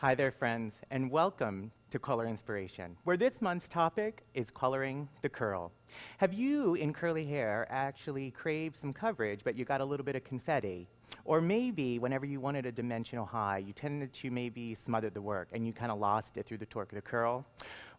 Hi there, friends, and welcome to Color Inspiration, where this month's topic is coloring the curl. Have you, in curly hair, actually craved some coverage, but you got a little bit of confetti? Or maybe, whenever you wanted a dimensional high, you tended to maybe smother the work, and you kind of lost it through the torque of the curl?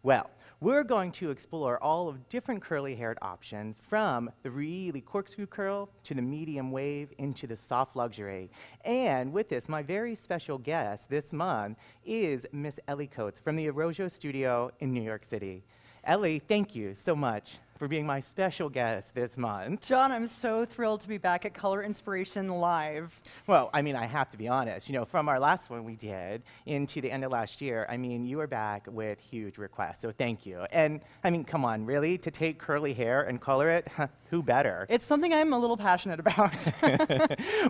Well, we're going to explore all of different curly-haired options, from the really corkscrew curl to the medium wave into the soft luxury. And with this, my very special guest this month is Miss Ellie Coates from the Arrojo Studio in New York City. Ellie, thank you so much for being my special guest this month. John, I'm so thrilled to be back at Color Inspiration Live. Well, I mean, I have to be honest. You know, from our last one we did into the end of last year, I mean, you were back with huge requests, so thank you. And, I mean, come on, really? To take curly hair and color it? Who better? It's something I'm a little passionate about.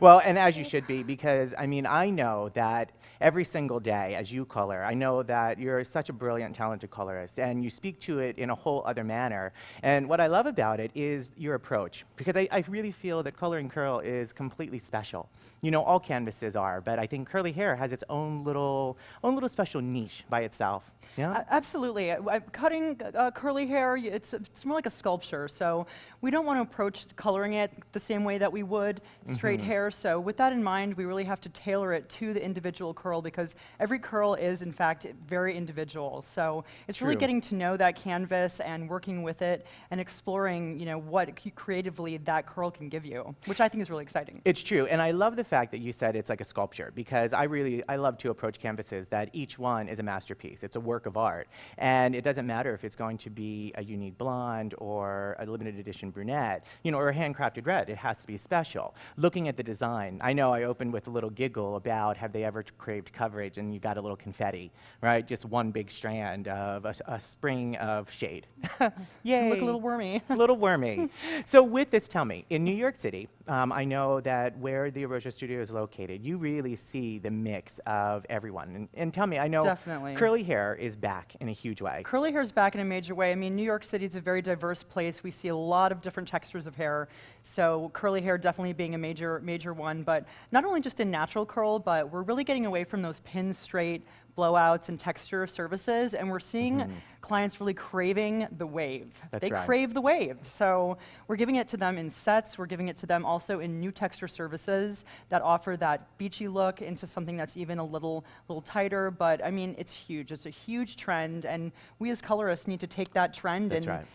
Well, and as you should be, because, I mean, I know that every single day as you color, I know that you're such a brilliant, talented colorist, and you speak to it in a whole other manner. And what I love about it is your approach, because I really feel that coloring curl is completely special. You know, all canvases are, but I think curly hair has its own little special niche by itself. Yeah? Absolutely. Cutting curly hair, it's more like a sculpture, so we don't want to approach coloring it the same way that we would straight hair. So with that in mind, we really have to tailor it to the individual curl, because every curl is, in fact, very individual. So it's really getting to know that canvas and working with it and exploring, you know, what creatively that curl can give you, which I think is really exciting. It's true, and I love the fact that you said it's like a sculpture, because I love to approach canvases that each one is a masterpiece. It's a work of art, and it doesn't matter if it's going to be a unique blonde or a limited edition brunette, you know, or a handcrafted red. It has to be special. Looking at the design, I know I opened with a little giggle about have they ever craved coverage, and you got a little confetti, right? Just one big strand of a spring of shade. Yay! Look a little wormy. A little wormy. So with this, tell me, in New York City, I know that where the Arrojo Studio is located, you really see the mix of everyone. And tell me, I know Definitely. curly hair is back in a huge way. Curly hair is back in a major way. I mean, New York City is a very diverse place. We see a lot of different textures of hair. So curly hair definitely being a major one, but not only just in natural curl, but we're really getting away from those pin straight blowouts and texture services, and we're seeing clients really craving the wave. They crave the wave. So we're giving it to them in sets. We're giving it to them also in new texture services that offer that beachy look into something that's even a little tighter. But I mean, it's huge. It's a huge trend, and we as colorists need to take that trend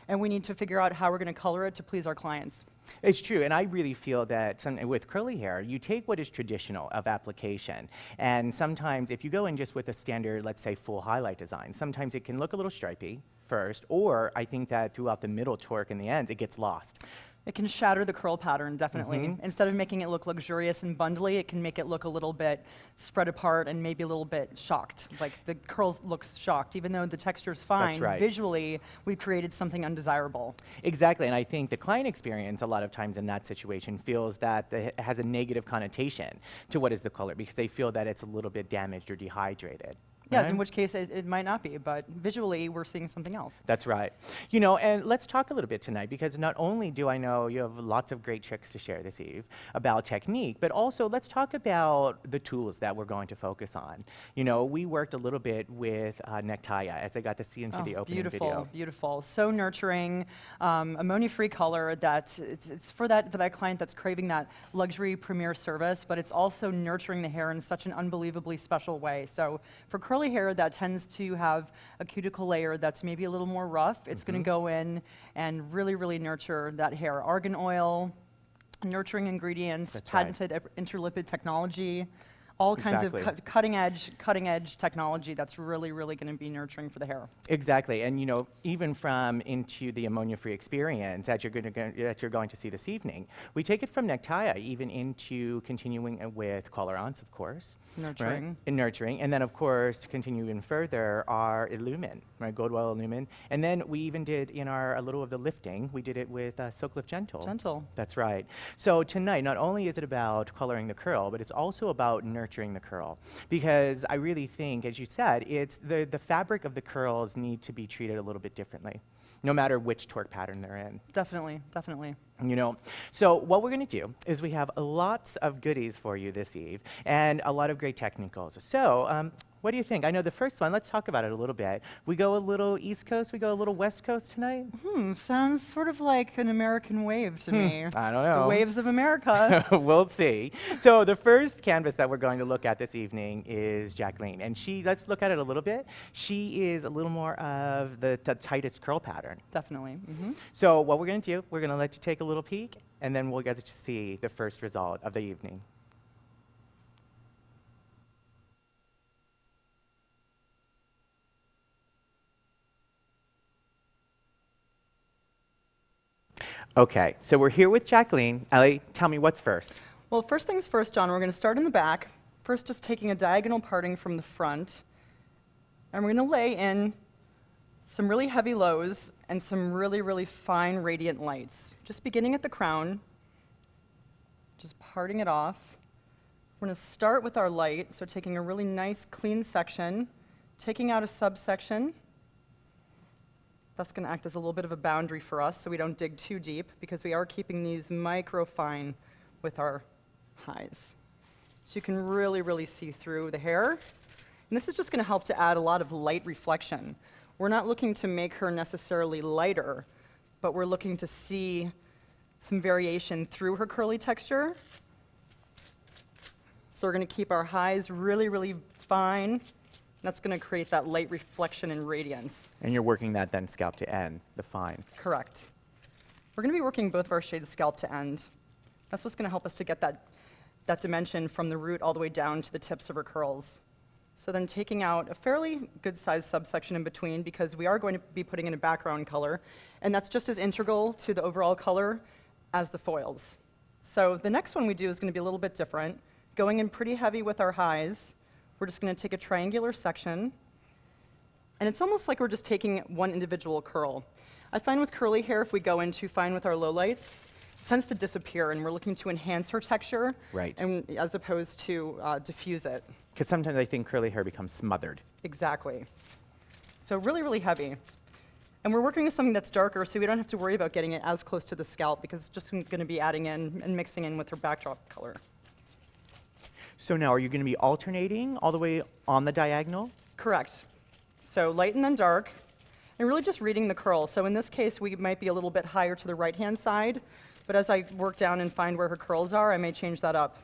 and we need to figure out how we're going to color it to please our clients. It's true, and I really feel that with curly hair, you take what is traditional of application, and sometimes if you go in just with a standard, let's say, full highlight design, sometimes it can look a little stripy first, or I think that throughout the middle torque and the ends, it gets lost. It can shatter the curl pattern, definitely. Instead of making it look luxurious and bundly, it can make it look a little bit spread apart and maybe a little bit shocked. Like the curl looks shocked, even though the texture's fine. Visually, we've created something undesirable. Exactly, and I think the client experience a lot of times in that situation feels that it has a negative connotation to what is the color, because they feel that it's a little bit damaged or dehydrated. Yes, in which case it might not be, but visually we're seeing something else. That's right. You know, and let's talk a little bit tonight, because not only do I know you have lots of great tricks to share this eve about technique, but also let's talk about the tools that we're going to focus on. You know, we worked a little bit with nectaya, as I got to see into the opening video. Beautiful, beautiful. So nurturing, ammonia-free color. It's for that client that's craving that luxury premier service, but it's also nurturing the hair in such an unbelievably special way. So for curly hair that tends to have a cuticle layer that's maybe a little more rough, it's going to go in and really nurture that hair. Argan oil, nurturing ingredients, patented interlipid technology, all kinds of cutting edge technology that's really going to be nurturing for the hair. Exactly, and you know, even from into the ammonia-free experience that you're going to see this evening, we take it from nectaya even into continuing with colorants, of course. Nurturing. Right? And nurturing, and then of course to continue even further our Illumin, right? Goldwell Illumin, and then we even did in our a little of the lifting. We did it with Silk Lift Gentle. Gentle. That's right. So tonight, not only is it about coloring the curl, but it's also about nurturing the curl, because I really think, as you said, it's the fabric of the curls need to be treated a little bit differently, no matter which torque pattern they're in. Definitely. You know, so what we're going to do is we have lots of goodies for you this eve and a lot of great technicals. So What do you think? I know the first one, let's talk about it a little bit. We go a little East Coast, we go a little West Coast tonight? Sounds sort of like an American wave to me. I don't know. The waves of America. We'll see. So the first canvas that we're going to look at this evening is Jacqueline. And let's look at it a little bit. She is a little more of the tightest curl pattern. Definitely. So what we're going to do, we're going to let you take a little peek, and then we'll get to see the first result of the evening. Okay, so we're here with Jacqueline. Ellie, tell me what's first. Well, first things first, John, we're going to start in the back. First, just taking a diagonal parting from the front. And we're going to lay in some really heavy lows and some really, really fine radiant lights. Just beginning at the crown, just parting it off. We're going to start with our light, so taking a really nice, clean section, taking out a subsection. That's going to act as a little bit of a boundary for us so we don't dig too deep, because we are keeping these micro fine with our highs. So you can really, really see through the hair. And this is just going to help to add a lot of light reflection. We're not looking to make her necessarily lighter, but we're looking to see some variation through her curly texture. So we're going to keep our highs really, really fine. That's going to create that light reflection and radiance. And you're working that then scalp to end, the fine. Correct. We're going to be working both of our shades scalp to end. That's what's going to help us to get that dimension from the root all the way down to the tips of her curls. So then taking out a fairly good-sized subsection in between, because we are going to be putting in a background color, and that's just as integral to the overall color as the foils. So the next one we do is going to be a little bit different. Going in pretty heavy with our highs, we're just going to take a triangular section, and it's almost like we're just taking one individual curl. I find with curly hair, if we go in too fine with our lowlights, it tends to disappear, and we're looking to enhance her texture, right, and as opposed to diffuse it. Because sometimes I think curly hair becomes smothered. Exactly. So really, really heavy. And we're working with something that's darker, so we don't have to worry about getting it as close to the scalp, because it's just going to be adding in and mixing in with her backdrop color. So now, are you going to be alternating all the way on the diagonal? Correct. So light and then dark, and really just reading the curl. So in this case, we might be a little bit higher to the right-hand side, but as I work down and find where her curls are, I may change that up.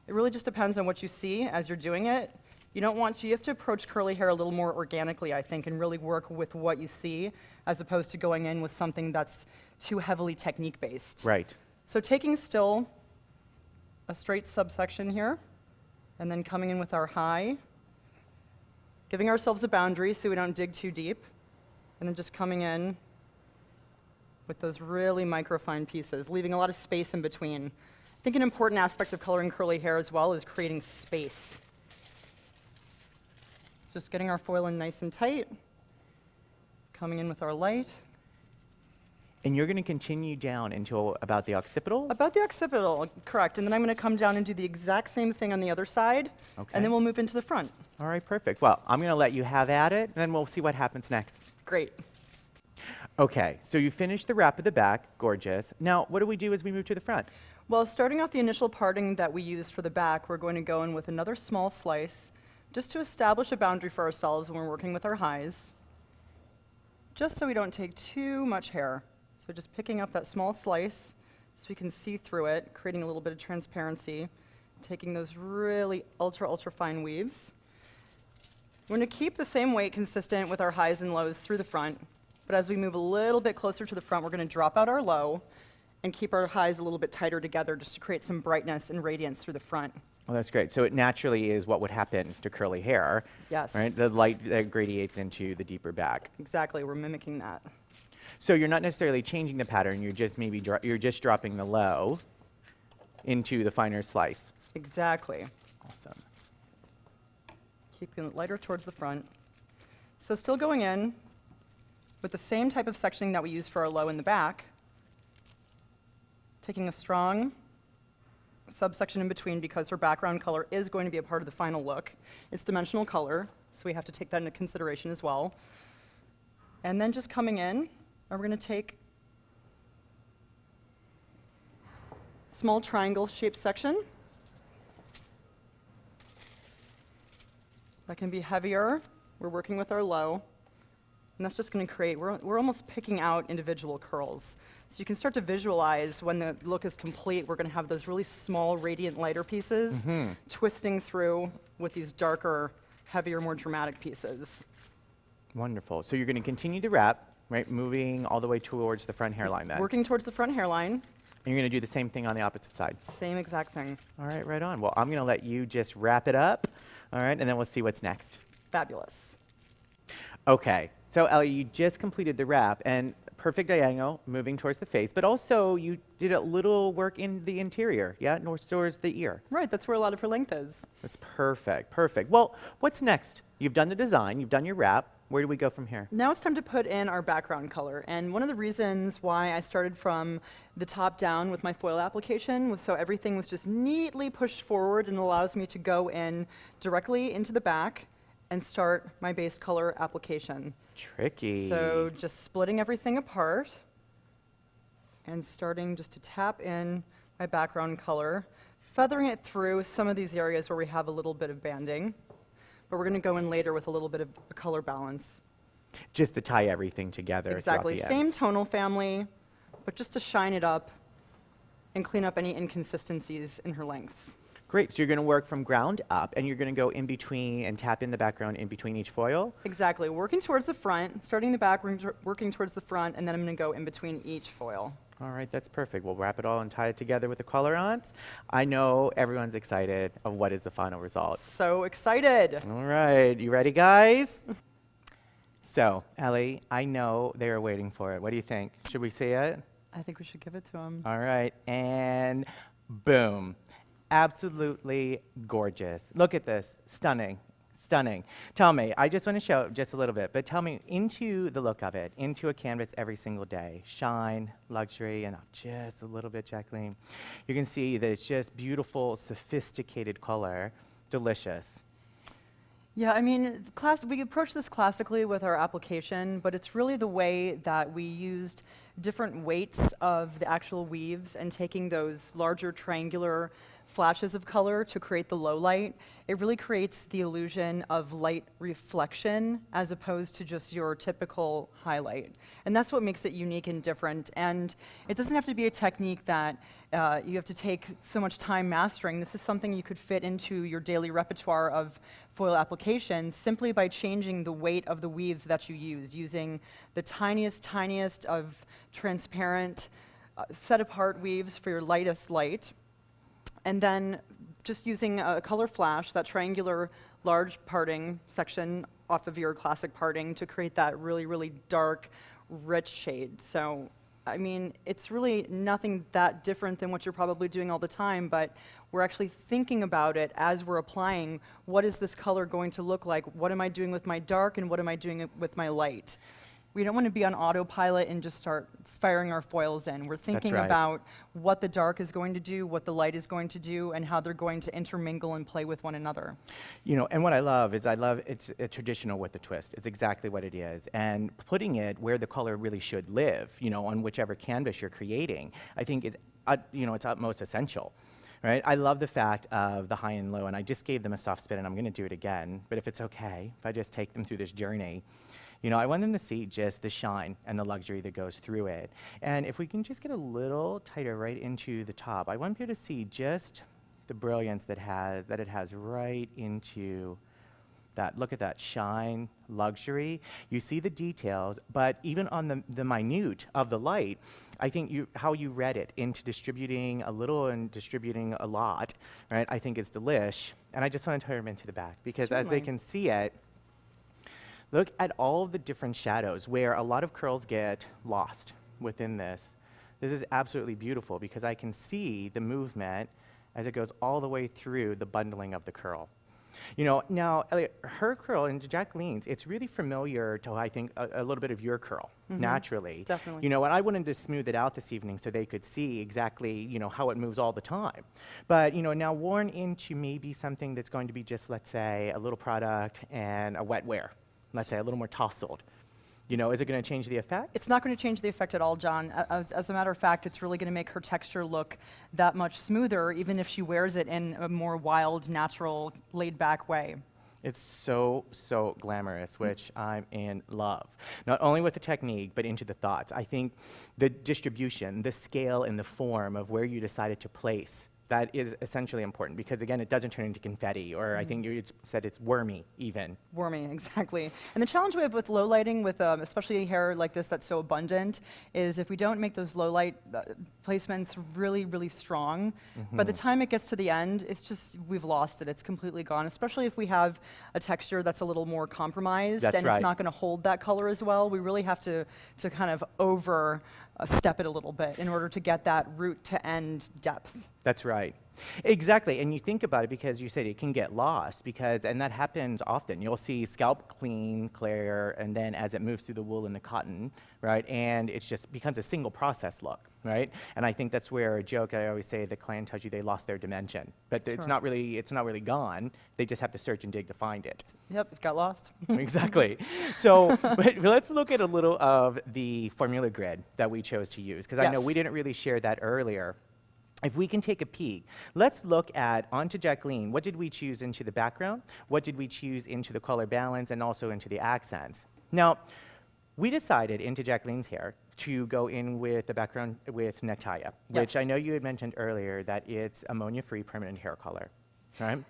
It really just depends on what you see as you're doing it. You have to approach curly hair a little more organically, I think, and really work with what you see, as opposed to going in with something that's too heavily technique-based. Right. So taking still a straight subsection here, and then coming in with our high, giving ourselves a boundary so we don't dig too deep, and then just coming in with those really microfine pieces, leaving a lot of space in between. I think an important aspect of coloring curly hair as well is creating space. So just getting our foil in nice and tight, coming in with our light. And you're going to continue down until about the occipital? About the occipital, correct. And then I'm going to come down and do the exact same thing on the other side, Okay. and then we'll move into the front. All right, perfect. Well, I'm going to let you have at it, and then we'll see what happens next. Great. Okay, so you finished the wrap of the back, gorgeous. Now, what do we do as we move to the front? Well, starting off the initial parting that we used for the back, we're going to go in with another small slice, just to establish a boundary for ourselves when we're working with our highs, just so we don't take too much hair. So just picking up that small slice so we can see through it, creating a little bit of transparency, taking those really ultra, ultra fine weaves. We're going to keep the same weight consistent with our highs and lows through the front, but as we move a little bit closer to the front, we're going to drop out our low and keep our highs a little bit tighter together just to create some brightness and radiance through the front. Oh, that's great. So it naturally is what would happen to curly hair. Yes. Right? The light that gradiates into the deeper back. Exactly. We're mimicking that. So you're not necessarily changing the pattern. You're just you're just dropping the low into the finer slice. Exactly. Awesome. Keeping it lighter towards the front. So still going in with the same type of sectioning that we used for our low in the back, taking a strong subsection in between because her background color is going to be a part of the final look. It's dimensional color, so we have to take that into consideration as well. And then just coming in, and we're going to take a small triangle shaped section. That can be heavier. We're working with our low. And that's just going to create, we're almost picking out individual curls. So you can start to visualize when the look is complete, we're going to have those really small, radiant, lighter pieces twisting through with these darker, heavier, more dramatic pieces. Wonderful. So you're going to continue to wrap, right, moving all the way towards the front hairline then. Working towards the front hairline. And you're going to do the same thing on the opposite side. Same exact thing. All right, right on. Well, I'm going to let you just wrap it up, all right, and then we'll see what's next. Fabulous. Okay, so Ellie, you just completed the wrap, and perfect diagonal, moving towards the face, but also you did a little work in the interior, yeah, north towards the ear. Right, that's where a lot of her length is. That's perfect, perfect. Well, what's next? You've done the design, you've done your wrap. Where do we go from here? Now it's time to put in our background color. And one of the reasons why I started from the top down with my foil application was so everything was just neatly pushed forward and allows me to go in directly into the back and start my base color application. Tricky. So just splitting everything apart and starting just to tap in my background color, feathering it through some of these areas where we have a little bit of banding. But we're going to go in later with a little bit of a color balance. Just to tie everything together. Exactly. Same tonal family, but just to shine it up and clean up any inconsistencies in her lengths. Great. So you're going to work from ground up, and you're going to go in between and tap in the background in between each foil? Exactly. Working towards the front, starting the back, working towards the front, and then I'm going to go in between each foil. All right, that's perfect. We'll wrap it all and tie it together with the colorants. I know everyone's excited of what is the final result. So excited. All right, you ready, guys? So, Ellie, I know they are waiting for it. What do you think? Should we see it? I think we should give it to them. All right, and boom. Absolutely gorgeous. Look at this. Stunning. Stunning. Tell me, I just want to show just a little bit, but tell me, into the look of it, into a canvas every single day, shine, luxury, and just a little bit, Jacqueline. You can see that it's just beautiful, sophisticated color, delicious. Yeah, I mean, we approach this classically with our application, but it's really the way that we used different weights of the actual weaves and taking those larger triangular flashes of color to create the low light. It really creates the illusion of light reflection as opposed to just your typical highlight. And that's what makes it unique and different. And it doesn't have to be a technique that you have to take so much time mastering. This is something you could fit into your daily repertoire of foil applications simply by changing the weight of the weaves that you use, using the tiniest of transparent set-apart weaves for your lightest light, and then just using a color flash, that triangular large parting section off of your classic parting to create that really, really dark, rich shade. So, I mean, it's really nothing that different than what you're probably doing all the time, but we're actually thinking about it as we're applying. What is this color going to look like? What am I doing with my dark, and what am I doing with my light? We don't want to be on autopilot and just start firing our foils in. We're thinking about what the dark is going to do, what the light is going to do, and how they're going to intermingle and play with one another. You know, and what I love is it's a traditional with a twist. It's exactly what it is. And putting it where the color really should live, you know, on whichever canvas you're creating, I think is, you know, it's utmost essential. Right? I love the fact of the high and low, and I just gave them a soft spin, and I'm going to do it again, but if it's okay, if I just take them through this journey, you know, I want them to see just the shine and the luxury that goes through it. And if we can just get a little tighter right into the top, I want you to see just the brilliance that it has right into that. Look at that shine, luxury. You see the details, but even on the minute of the light, I think how you read it into distributing a little and distributing a lot, right, I think is delish. And I just want to turn them into the back because as they can see it, look at all of the different shadows where a lot of curls get lost within this. This is absolutely beautiful because I can see the movement as it goes all the way through the bundling of the curl. You know, now, Elliot, her curl and Jacqueline's, it's really familiar to, I think, a little bit of your curl, naturally. Definitely. You know, and I wanted to smooth it out this evening so they could see exactly, you know, how it moves all the time. But, you know, now worn into maybe something that's going to be just, let's say, a little product and a wet wear. Let's say a little more tousled. You know, is it going to change the effect? It's not going to change the effect at all, John. As a matter of fact, it's really going to make her texture look that much smoother, even if she wears it in a more wild, natural, laid-back way. It's so, so glamorous, which I'm in love. Not only with the technique, but into the thoughts. I think the distribution, the scale and the form of where you decided to place, that is essentially important because, again, it doesn't turn into confetti, or I think you said it's wormy, even. Wormy, exactly. And the challenge we have with low lighting, with especially hair like this that's so abundant, is if we don't make those low light placements really, really strong, by the time it gets to the end, it's just, we've lost it. It's completely gone, especially if we have a texture that's a little more compromised That's and right. it's not going to hold that color as well. We really have to kind of over step it a little bit in order to get that root to end depth. That's right. Exactly. And you think about it because you said it can get lost because, and that happens often. You'll see scalp clean, clear, and then as it moves through the wool and the cotton, right? And it just becomes a single process look, right? And I think that's where a joke I always say, the client tells you they lost their dimension, but it's not really gone. They just have to search and dig to find it. Yep, it got lost. Exactly. So but let's look at a little of the formula grid that we chose to use because I know we didn't really share that earlier. If we can take a peek, let's look at, onto Jacqueline, what did we choose into the background? What did we choose into the color balance and also into the accents? Now, we decided into Jacqueline's hair to go in with the background with nectaya, which I know you had mentioned earlier that it's ammonia-free permanent hair color, right?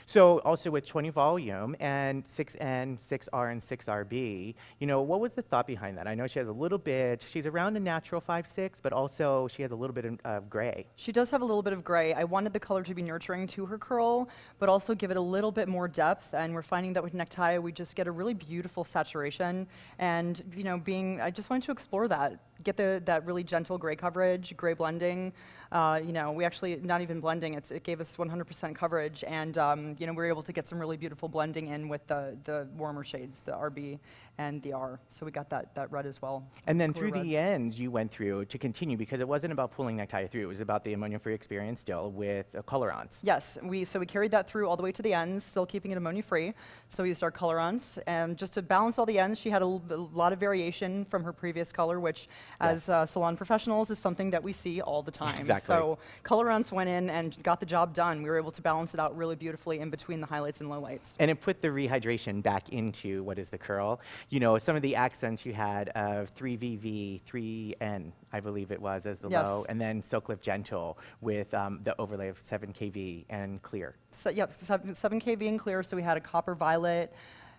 So also with 20 volume and 6N, 6R, and 6RB, you know, what was the thought behind that? I know she has a little bit, she's around a natural 5-6, but also she has a little bit of gray. She does have a little bit of gray. I wanted the color to be nurturing to her curl, but also give it a little bit more depth, and we're finding that with nectaya, we just get a really beautiful saturation, and, you know, I just wanted to explore that, get that really gentle gray coverage, gray blending. You know, we actually, not even blending, it gave us 100% coverage, and you know, we were able to get some really beautiful blending in with the warmer shades, the RB and the R. So we got that red as well. And then through the ends, you went through to continue because it wasn't about pulling nectaya through. It was about the ammonia-free experience still with colorants. Yes, so we carried that through all the way to the ends, still keeping it ammonia-free. So we used our colorants, and just to balance all the ends, she had a lot of variation from her previous color, which as salon professionals is something that we see all the time. Exactly. So colorants went in and got the job done. We were able to balance it out really beautifully in between the highlights and lowlights. And it put the rehydration back into what is the curl. You know, some of the accents you had of 3VV, 3N, I believe it was, as the low, and then Silk Lift Gentle with the overlay of 7kV and clear. So, yep, 7kV and clear, so we had a copper violet,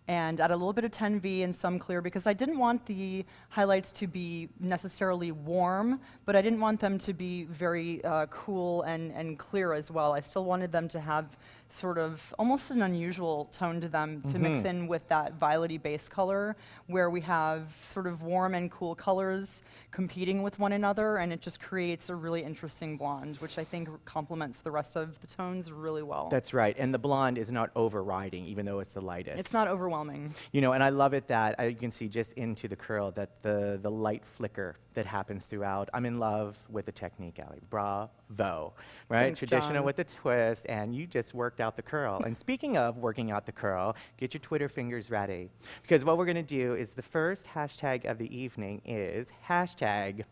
and add a little bit of 10V and some clear because I didn't want the highlights to be necessarily warm, but I didn't want them to be very cool and clear as well. I still wanted them to have sort of almost an unusual tone to them to mix in with that violet-y base color where we have sort of warm and cool colors competing with one another, and it just creates a really interesting blonde, which I think complements the rest of the tones really well. That's right, and the blonde is not overriding, even though it's the lightest. It's not overwhelming. You know, and I love it that you can see just into the curl that the light flicker that happens throughout. I'm in love with the technique, Allie. Bravo, right? Thanks, Traditional John. with the twist, and you just worked out the curl. And speaking of working out the curl, get your Twitter fingers ready. Because what we're going to do is the first hashtag of the evening is hashtag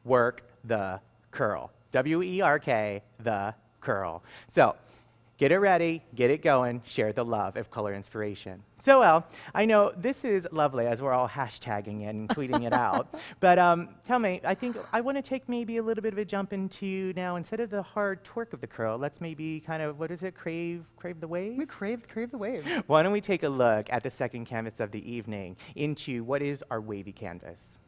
work the curl. WERK, the curl. So, get it ready, get it going, share the love of color inspiration. So, Elle, I know this is lovely as we're all hashtagging it and tweeting it out, but tell me, I think I want to take maybe a little bit of a jump into now, instead of the hard twerk of the curl, let's maybe kind of, what is it, crave the wave? We crave the wave. Why don't we take a look at the second canvas of the evening into what is our wavy canvas?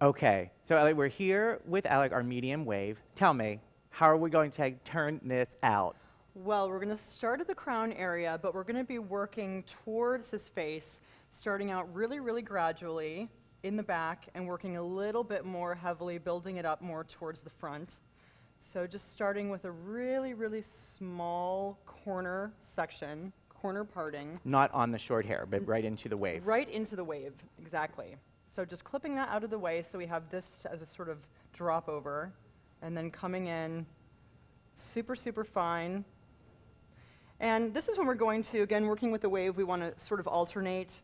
Okay, so Alec, we're here with Alec, our medium wave. Tell me, how are we going to turn this out? Well, we're going to start at the crown area, but we're going to be working towards his face, starting out really, really gradually in the back and working a little bit more heavily, building it up more towards the front. So just starting with a really, really small corner section, corner parting. Not on the short hair, but right into the wave. Right into the wave, exactly. So just clipping that out of the way so we have this as a sort of drop over, and then coming in super, super fine. And this is when we're going to, again, working with the wave, we want to sort of alternate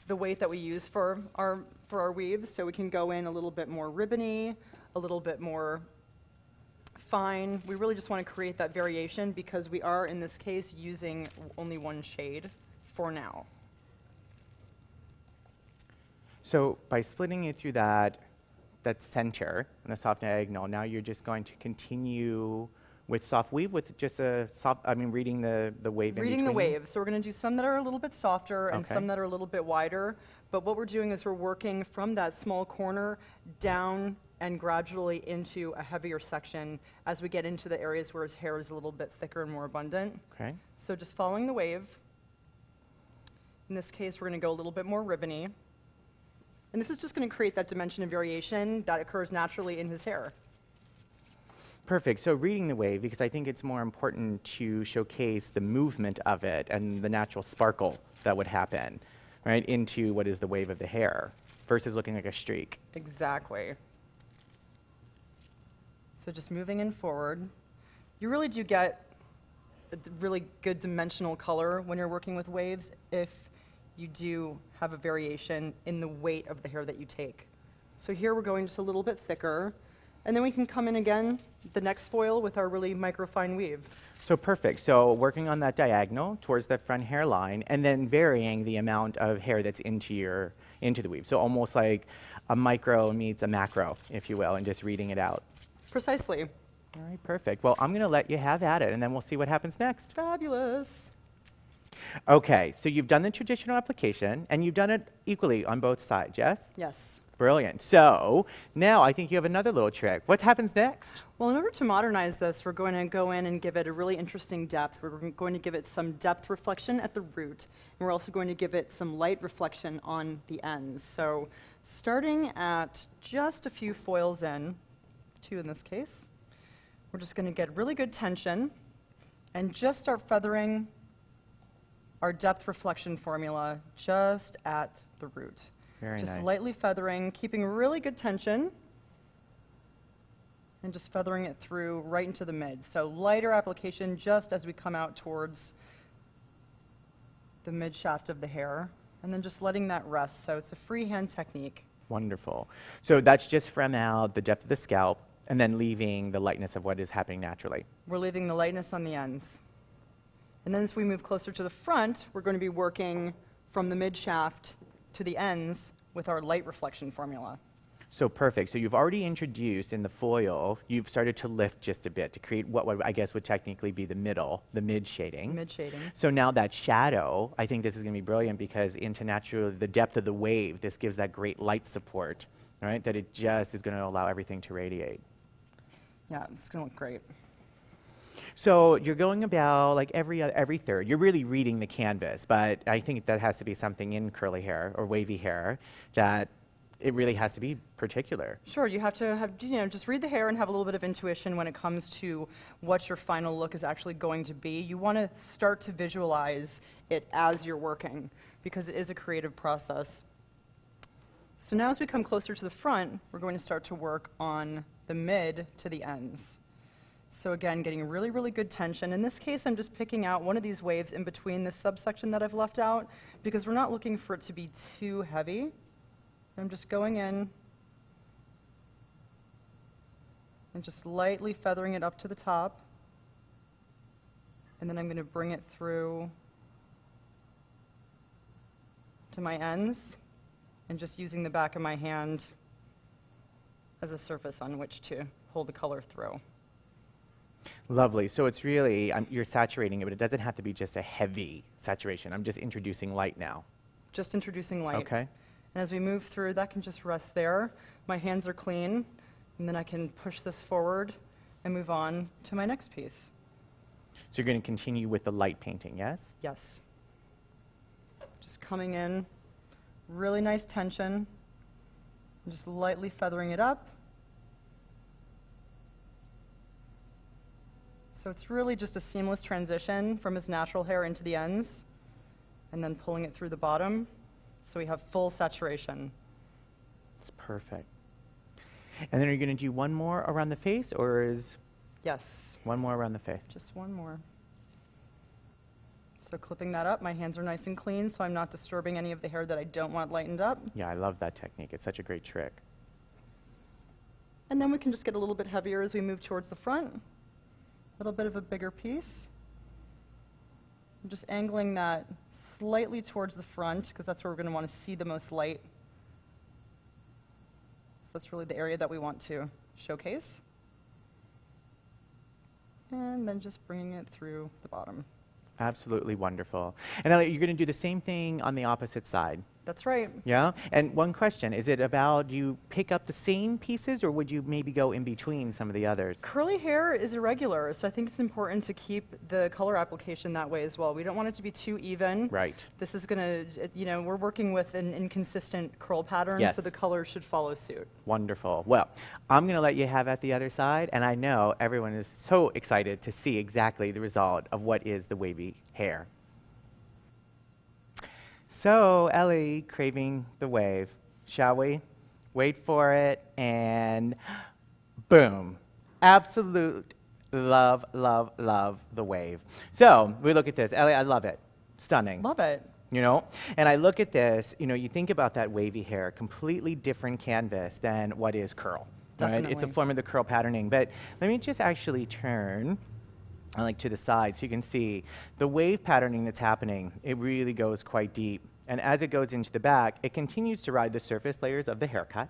the weight that we use for our weaves, so we can go in a little bit more ribbony, a little bit more fine. We really just want to create that variation because we are, in this case, using only one shade for now. So by splitting it through that center and the soft diagonal, now you're just going to continue with soft weave with just a soft, reading the wave in between? Reading the wave. So we're going to do some that are a little bit softer and Okay. some that are a little bit wider. But what we're doing is we're working from that small corner down and gradually into a heavier section as we get into the areas where his hair is a little bit thicker and more abundant. Okay. So just following the wave. In this case, we're going to go a little bit more ribbony. And this is just going to create that dimension of variation that occurs naturally in his hair. Perfect. So reading the wave, because I think it's more important to showcase the movement of it and the natural sparkle that would happen, right, into what is the wave of the hair versus looking like a streak. Exactly. So just moving in forward. You really do get a really good dimensional color when you're working with waves if you do have a variation in the weight of the hair that you take. So here we're going just a little bit thicker, and then we can come in again, the next foil, with our really microfine weave. So perfect. So working on that diagonal towards the front hairline and then varying the amount of hair that's into the weave. So almost like a micro meets a macro, if you will, and just reading it out. Precisely. All right, perfect. Well, I'm going to let you have at it, and then we'll see what happens next. Fabulous. Okay, so you've done the traditional application, and you've done it equally on both sides, yes? Yes. Brilliant. So now I think you have another little trick. What happens next? Well, in order to modernize this, we're going to go in and give it a really interesting depth. We're going to give it some depth reflection at the root, and we're also going to give it some light reflection on the ends. So starting at just a few foils in, 2 in this case, we're just going to get really good tension and just start feathering our depth reflection formula just at the root. Very Just nice. lightly feathering, keeping really good tension, and just feathering it through right into the mid. So lighter application just as we come out towards the mid shaft of the hair, and then just letting that rest. So it's a freehand technique. Wonderful. So that's just from out the depth of the scalp and then leaving the lightness of what is happening naturally. We're leaving the lightness on the ends. And then as we move closer to the front, we're going to be working from the mid shaft to the ends with our light reflection formula. So perfect. So you've already introduced in the foil, you've started to lift just a bit to create what I guess would technically be the mid shading. Mid shading. So now that shadow, I think this is going to be brilliant because into the depth of the wave, this gives that great light support, right? That it just is going to allow everything to radiate. Yeah, it's going to look great. So you're going about like every third. You're really reading the canvas, but I think that has to be something in curly hair or wavy hair that it really has to be particular. Sure, you have to have, just read the hair and have a little bit of intuition when it comes to what your final look is actually going to be. You want to start to visualize it as you're working because it is a creative process. So now as we come closer to the front, we're going to start to work on the mid to the ends. So again, getting really, really good tension. In this case, I'm just picking out one of these waves in between this subsection that I've left out because we're not looking for it to be too heavy. I'm just going in and just lightly feathering it up to the top. And then I'm going to bring it through to my ends and just using the back of my hand as a surface on which to hold the color through. Lovely. So it's really, you're saturating it, but it doesn't have to be just a heavy saturation. I'm just introducing light now. Just introducing light. Okay. And as we move through, that can just rest there. My hands are clean, and then I can push this forward and move on to my next piece. So you're going to continue with the light painting, yes? Yes. Just coming in, really nice tension, and just lightly feathering it up. So it's really just a seamless transition from his natural hair into the ends, and then pulling it through the bottom, so we have full saturation. It's perfect. And then are you going to do one more around the face, or is Yes, one more around the face? just one more. So clipping that up, my hands are nice and clean, so I'm not disturbing any of the hair that I don't want lightened up. Yeah, I love that technique. It's such a great trick. And then we can just get a little bit heavier as we move towards the front. A little bit of a bigger piece. I'm just angling that slightly towards the front because that's where we're going to want to see the most light. So that's really the area that we want to showcase. And then just bringing it through the bottom. Absolutely wonderful. And Elliot, you're going to do the same thing on the opposite side. That's right. Yeah? And one question, is it about you pick up the same pieces or would you maybe go in between some of the others? Curly hair is irregular, so I think it's important to keep the color application that way as well. We don't want it to be too even. Right. This is going to, you know, we're working with an inconsistent curl pattern, Yes. so the color should follow suit. Wonderful. Well, I'm going to let you have at the other side, and I know everyone is so excited to see exactly the result of what is the wavy hair. So, Ellie, craving the wave, shall we? Wait for it, and boom. Absolute love, love, love the wave. So, we look at this. Ellie, I love it. Stunning. Love it. You know, and I look at this, you know, you think about that wavy hair, completely different canvas than what is curl. Right? It's a Definitely. form of the curl patterning. But let me just actually turn like to the side so you can see the wave patterning that's happening. It really goes quite deep. And as it goes into the back, it continues to ride the surface layers of the haircut,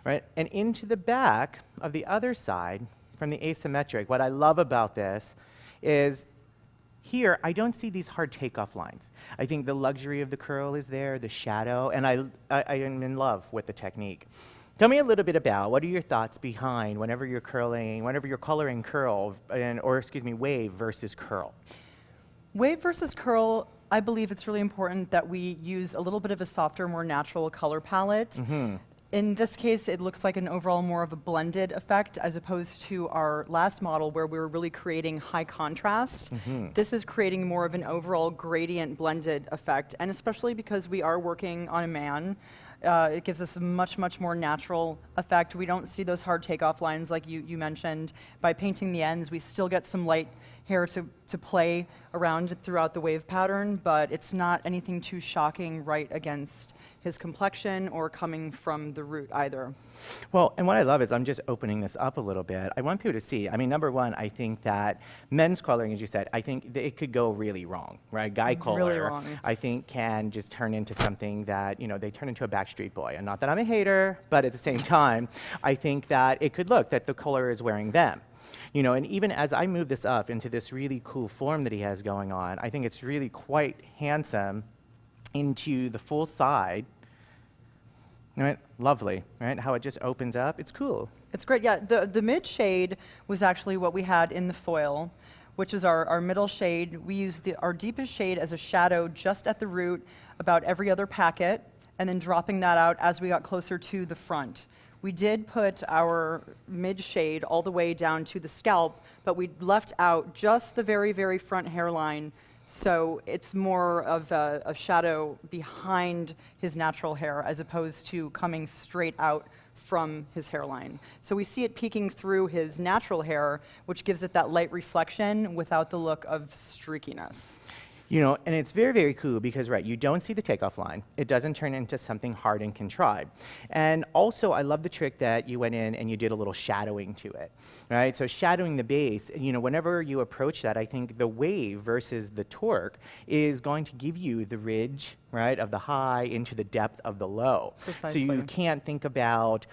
right? And into the back of the other side, from the asymmetric, what I love about this is here, I don't see these hard takeoff lines. I think the luxury of the curl is there, the shadow, and I am in love with the technique. Tell me a little bit about what are your thoughts behind whenever you're curling, whenever you're coloring curl, or excuse me, wave versus curl. Wave versus curl, I believe it's really important that we use a little bit of a softer, more natural color palette. Mm-hmm. In this case, it looks like an overall more of a blended effect as opposed to our last model where we were really creating high contrast. Mm-hmm. This is creating more of an overall gradient blended effect, and especially because we are working on a man, it gives us a much, much more natural effect. We don't see those hard takeoff lines like you mentioned. By painting the ends, we still get some light hair to play around throughout the wave pattern, but it's not anything too shocking right against his complexion or coming from the root either. Well, and what I love is I'm just opening this up a little bit. I want people to see. I mean, number one, I think that men's coloring, as you said, I think it could go really wrong, right? Guy color, Really wrong. I think, can just turn into something that, you know, they turn into a Backstreet Boy. And not that I'm a hater, but at the same time, I think that it could look that the color is wearing them. You know, and even as I move this up into this really cool form that he has going on, I think it's really quite handsome into the full side. Right? Lovely, right? How it just opens up. It's cool. It's great, yeah. The mid shade was actually what we had in the foil, which is our middle shade. We used our deepest shade as a shadow just at the root about every other packet, and then dropping that out as we got closer to the front. We did put our mid shade all the way down to the scalp, but we left out just the very, very front hairline, so it's more of a shadow behind his natural hair as opposed to coming straight out from his hairline. So we see it peeking through his natural hair, which gives it that light reflection without the look of streakiness. You know, and it's very, very cool because, right, you don't see the takeoff line. It doesn't turn into something hard and contrived. And also, I love the trick that you went in and you did a little shadowing to it, right? So shadowing the base, you know, whenever you approach that, I think the wave versus the torque is going to give you the ridge, right, of the high into the depth of the low. Precisely. So you can't think about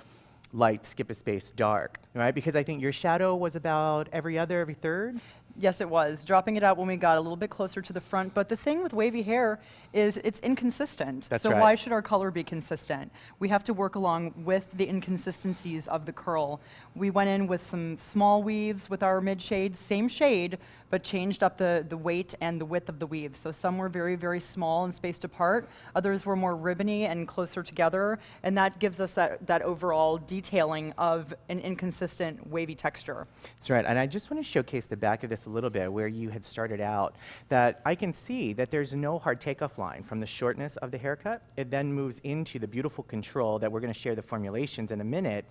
light, skip a space, dark, right? Because I think your shadow was about every other, every third? Yes, it was. Dropping it out when we got a little bit closer to the front. But the thing with wavy hair is it's inconsistent. That's so right. why should our color be consistent? We have to work along with the inconsistencies of the curl. We went in with some small weaves with our mid shade, same shade, but changed up the weight and the width of the weaves. So some were very, very small and spaced apart. Others were more ribbony and closer together. And that gives us that overall detailing of an inconsistent wavy texture. That's right, and I just want to showcase the back of this a little bit where you had started out, that I can see that there's no hard takeoff line from the shortness of the haircut. It then moves into the beautiful control that we're going to share the formulations in a minute,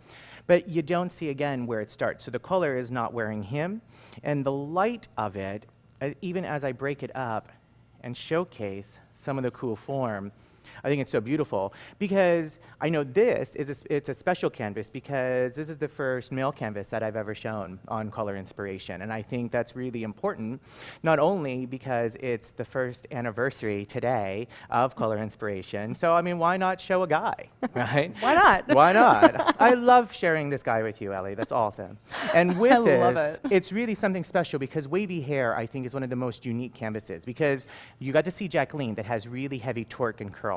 but you don't see again where it starts. So the color is not wearing him, and the light of it, even as I break it up and showcase some of the cool form. I think it's so beautiful because I know it's a special canvas because this is the first male canvas that I've ever shown on Color Inspiration. And I think that's really important, not only because it's the first anniversary today of Color Inspiration. So, I mean, why not show a guy, right? Why not? Why not? I love sharing this guy with you, Ellie. That's awesome. And with love this, it. it's really something special because Wavy Hair, I think, is one of the most unique canvases because you got to see Jacqueline that has really heavy torque and curl.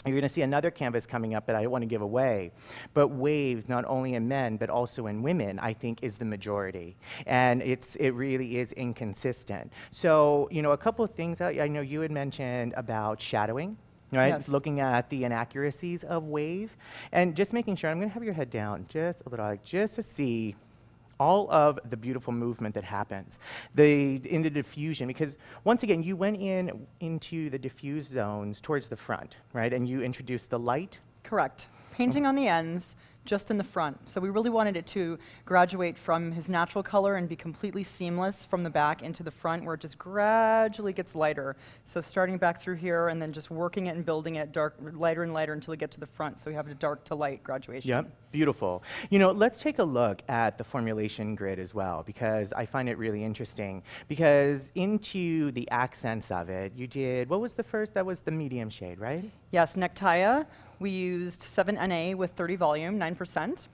You're going to see another canvas coming up that I don't want to give away. But waves, not only in men, but also in women, I think is the majority. And it really is inconsistent. So, you know, a couple of things I know you had mentioned about shadowing, right? Yes. Looking at the inaccuracies of wave. And just making sure, I'm going to have your head down just a little, like, just to see all of the beautiful movement that happens in the diffusion, because once again, you went into the diffuse zones towards the front, right? And you introduced the light. Correct. Painting on the ends, just in the front. So we really wanted it to graduate from his natural color and be completely seamless from the back into the front, where it just gradually gets lighter. So starting back through here and then just working it and building it lighter and lighter until we get to the front. So we have a dark to light graduation. Yep, beautiful. You know, let's take a look at the formulation grid as well, because I find it really interesting. Because into the accents of it, you did, what was the first? That was the medium shade, right? Yes, nectaya. We used 7NA with 30 volume, 9%.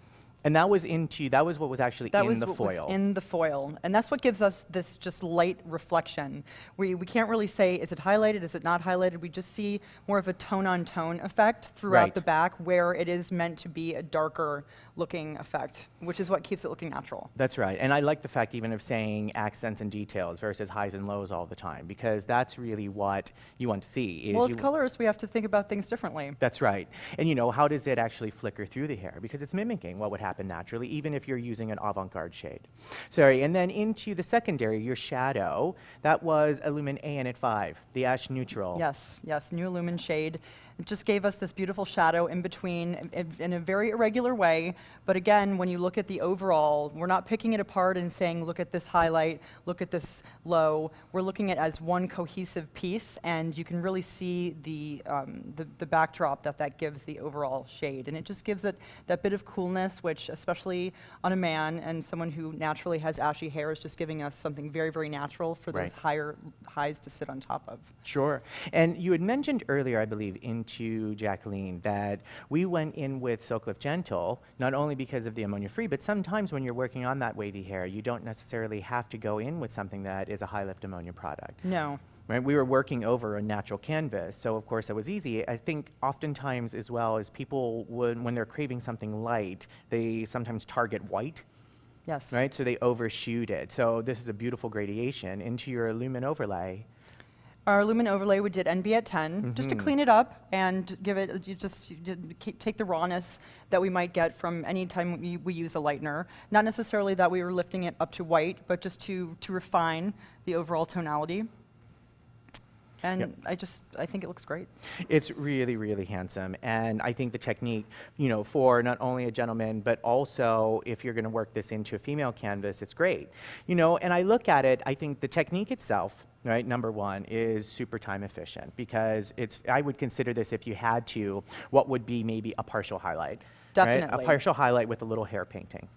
And that was what was actually in the foil. Was in the foil. And that's what gives us this just light reflection. We can't really say, is it highlighted, is it not highlighted? We just see more of a tone-on-tone effect throughout the back, where it is meant to be a darker looking effect, which is what keeps it looking natural. That's right. And I like the fact even of saying accents and details versus highs and lows all the time, because that's really what you want to see. Well, as colorists, we have to think about things differently. That's right. And you know, how does it actually flicker through the hair? Because it's mimicking what would happen naturally, even if you're using an avant-garde shade. Sorry, and then into the secondary, your shadow, that was Illumin AN at 5, the ash neutral. Yes, yes, new Illumin shade. It just gave us this beautiful shadow in between in a very irregular way. But again, when you look at the overall, we're not picking it apart and saying, look at this highlight, look at this low. We're looking at it as one cohesive piece, and you can really see the backdrop that gives the overall shade. And it just gives it that bit of coolness, which especially on a man and someone who naturally has ashy hair is just giving us something very, very natural for those higher highs to sit on top of. Sure. And you had mentioned earlier, I believe, into Jacqueline, that we went in with Silk Lift Gentle, not only because of the ammonia-free, but sometimes when you're working on that wavy hair, you don't necessarily have to go in with something that is a high-lift ammonia product. No. Right? We were working over a natural canvas, so of course it was easy. I think oftentimes as well as people would, when they're craving something light, they sometimes target white. Yes. Right? So they overshoot it. So this is a beautiful gradation into your Lumen overlay. Our Lumen overlay, we did NB at 10, just to clean it up and give it, take the rawness that we might get from any time we use a lightener. Not necessarily that we were lifting it up to white, but just to refine the overall tonality. And I think it looks great. It's really, really handsome. And I think the technique, you know, for not only a gentleman, but also if you're going to work this into a female canvas, it's great. You know, and I look at it, I think the technique itself, right, number one, is super time efficient, because I would consider this, if you had to, what would be maybe a partial highlight. Definitely. Right? A partial highlight with a little hair painting.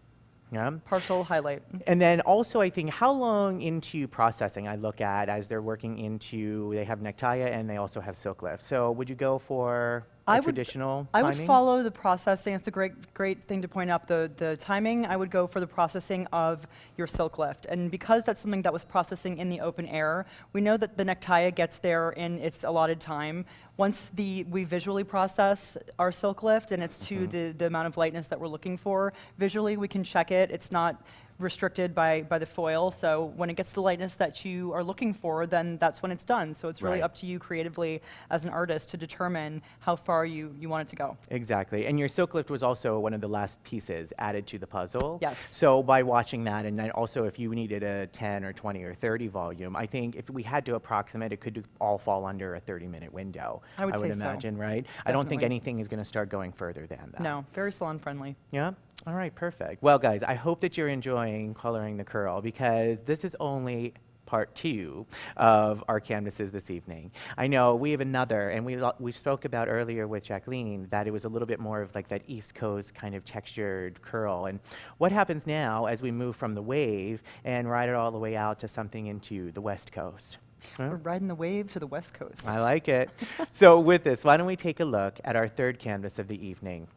Yeah. Partial highlight. And then also, I think, how long into processing I look at as they're working into, they have nectaya and they also have silk lift. So would you go for traditional timing? I would follow the processing. It's a great thing to point out. The timing, I would go for the processing of your silk lift. And because that's something that was processing in the open air, we know that the nectaya gets there in its allotted time. Once we visually process our silk lift and it's to the amount of lightness that we're looking for, visually we can check it. It's not restricted by the foil, so when it gets the lightness that you are looking for, then that's when it's done. So it's really up to you creatively as an artist to determine how far you want it to go. Exactly, and your silk lift was also one of the last pieces added to the puzzle. Yes. So by watching that, and then also if you needed a 10 or 20 or 30 volume, I think if we had to approximate, it could all fall under a 30-minute window. I would imagine, right? Definitely. I don't think anything is going to start going further than that. No, very salon friendly. Yeah? All right, perfect. Well, guys, I hope that you're enjoying coloring the curl, because this is only part 2 of our canvases this evening. I know we have another, and we spoke about earlier with Jacqueline that it was a little bit more of like that East Coast kind of textured curl. And what happens now as we move from the wave and ride it all the way out to something into the West Coast? Huh? We're riding the wave to the West Coast. I like it. So with this, why don't we take a look at our third canvas of the evening?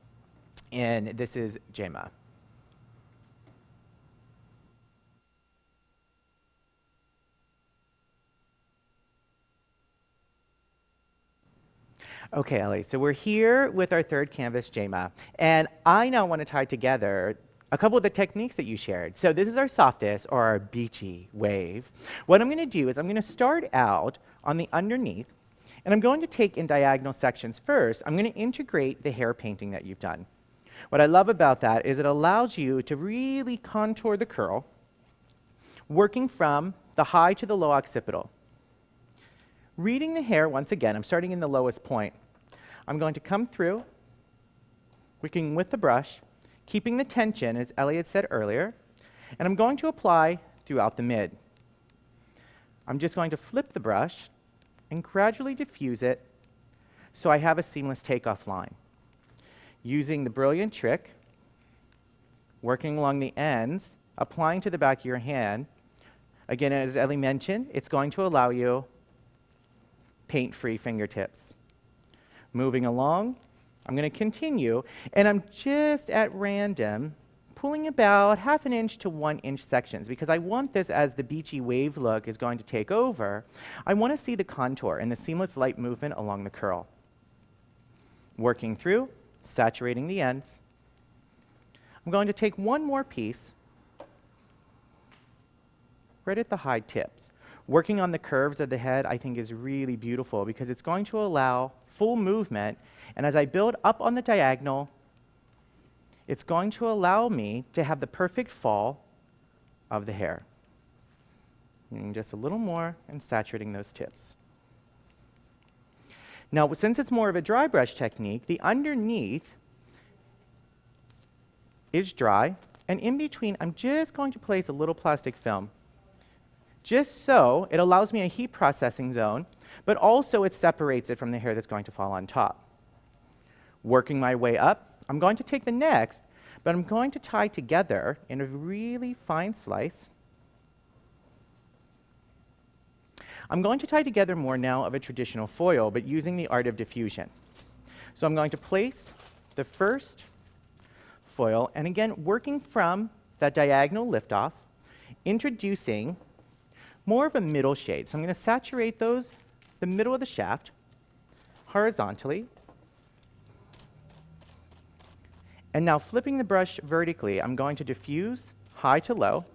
And this is Jema. Okay, Ellie, so we're here with our third canvas, Jema, and I now want to tie together a couple of the techniques that you shared. So this is our softest, or our beachy wave. What I'm going to do is I'm going to start out on the underneath, and I'm going to take in diagonal sections first. I'm going to integrate the hair painting that you've done. What I love about that is it allows you to really contour the curl, working from the high to the low occipital. Reading the hair, once again, I'm starting in the lowest point. I'm going to come through, working with the brush, keeping the tension, as Elliot said earlier, and I'm going to apply throughout the mid. I'm just going to flip the brush and gradually diffuse it so I have a seamless takeoff line. Using the brilliant trick, working along the ends, applying to the back of your hand. Again, as Ellie mentioned, it's going to allow you paint-free fingertips. Moving along, I'm going to continue, and I'm just at random pulling about 1/2 inch to 1 inch sections because I want this, as the beachy wave look is going to take over, I want to see the contour and the seamless light movement along the curl. Working through, saturating the ends. I'm going to take one more piece right at the high tips. Working on the curves of the head, I think, is really beautiful because it's going to allow full movement. And as I build up on the diagonal, it's going to allow me to have the perfect fall of the hair. And just a little more and saturating those tips. Now, since it's more of a dry brush technique, the underneath is dry. And in between, I'm just going to place a little plastic film. Just so it allows me a heat processing zone, but also it separates it from the hair that's going to fall on top. Working my way up, I'm going to take the next, but I'm going to tie together in a really fine slice. I'm going to tie together more now of a traditional foil, but using the art of diffusion. So I'm going to place the first foil, and again, working from that diagonal liftoff, introducing more of a middle shade. So I'm going to saturate those, the middle of the shaft, horizontally. And now flipping the brush vertically, I'm going to diffuse high to low,